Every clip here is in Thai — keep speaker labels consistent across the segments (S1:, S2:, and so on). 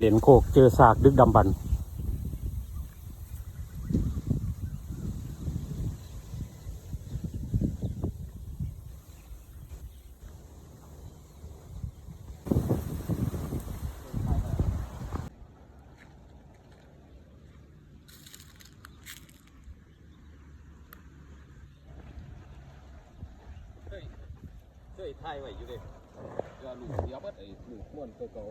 S1: เด่นโคกเจอซากดึกดำบรรพ์
S2: เคยถ่ายไว้อยู่เลยก็ลูกเดียวไอ้ลูกม้วนเก่า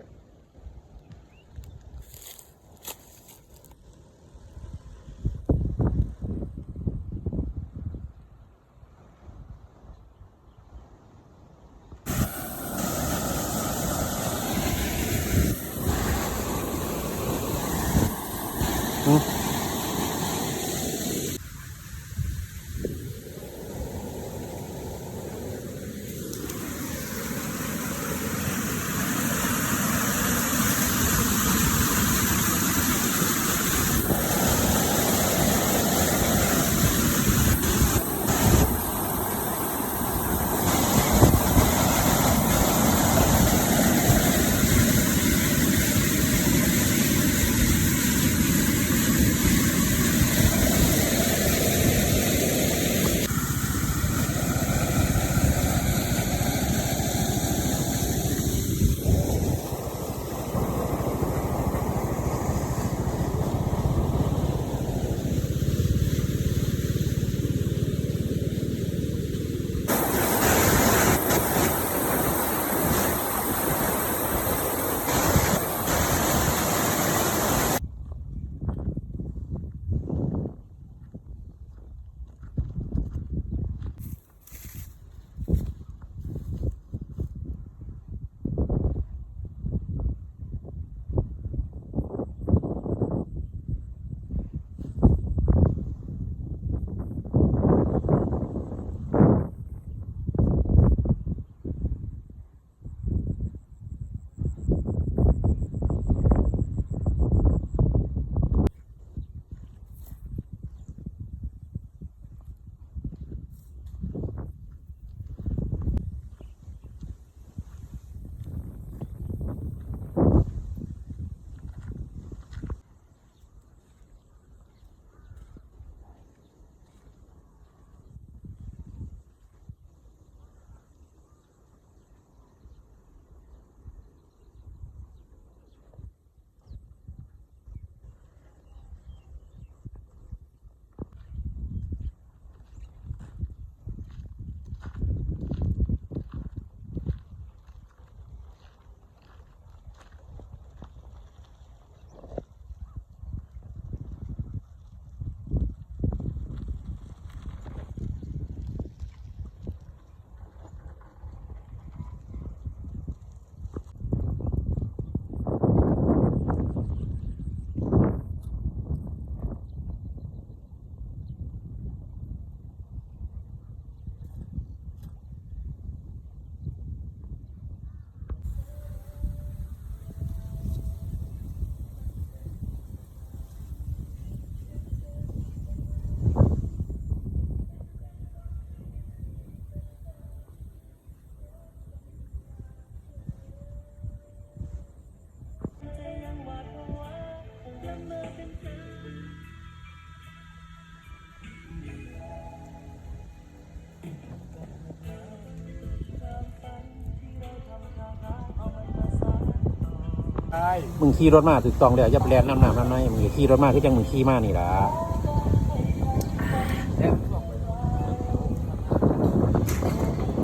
S1: มึงขี่รถมาถูกต้องแล้วอย่าไปแล่นน้ำน้ำในมึงขี่รถมาคือจังมึงขี่มานี่ล่ะ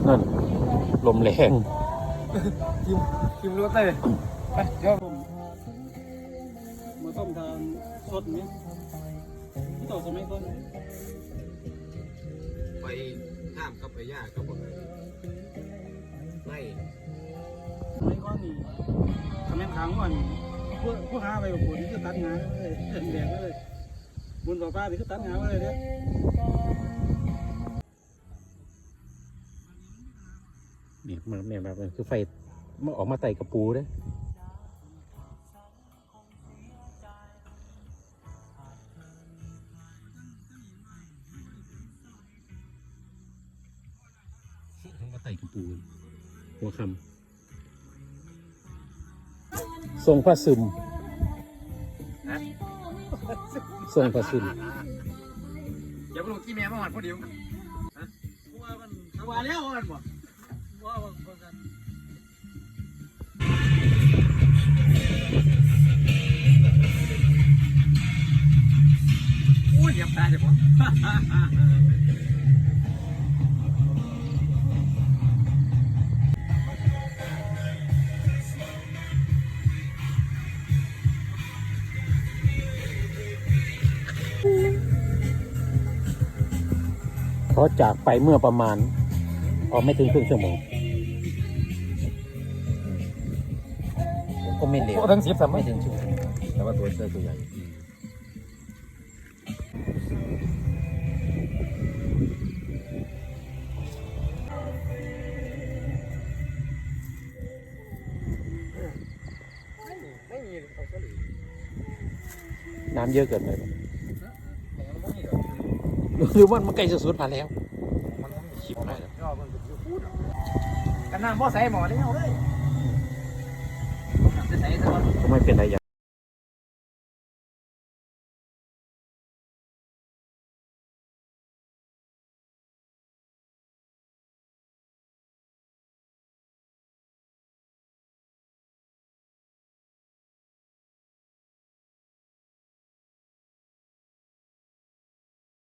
S1: นั่นลมแรง
S2: คิมรถเลยไปเดี๋ยวผมมาต้มทานสดนี้ที่ต่อสมัยก่อนไปห้ามกับไปยากกับผมไม่ก้อนนี่คำแม่นค้างวันพวกหาไปกับผมนี่คือตัดงานเลยแดงเลยบุญต่อป้านี่คือตัดงานเลยเนี่ย
S1: เนี่ยแบบคือไฟมาออกมาไต่กระปูเด้มาไต่กระปูหัวคำทรงพระซึม ส่งพระสิน
S3: อย่าไปลงที่แม่มาหวัดพอดี
S2: ว่ามันว่าแล้วมันบ่ว่ากัน
S3: อุ้ยเหยียบตาเดี๋ยวผม
S1: เขาจากไปเมื่อประมาณไม่ถึงครึ่งชั่วโมงก็ไม่เร็ว
S3: ทั้ง10
S1: ไม่ถึงชั่วโมงแต่ว่าตัวเสื้อตัวใหญ่น้ำเยอะเกินไปหรือว่ามันใกล้จะสุดผ่านแล้วชิบหายแล้ว
S3: กันน้ำบ่ใส่หมอได้เอาเลยจะใส่ซะก่อน
S1: ก็ไม่เป็นไรอย่าง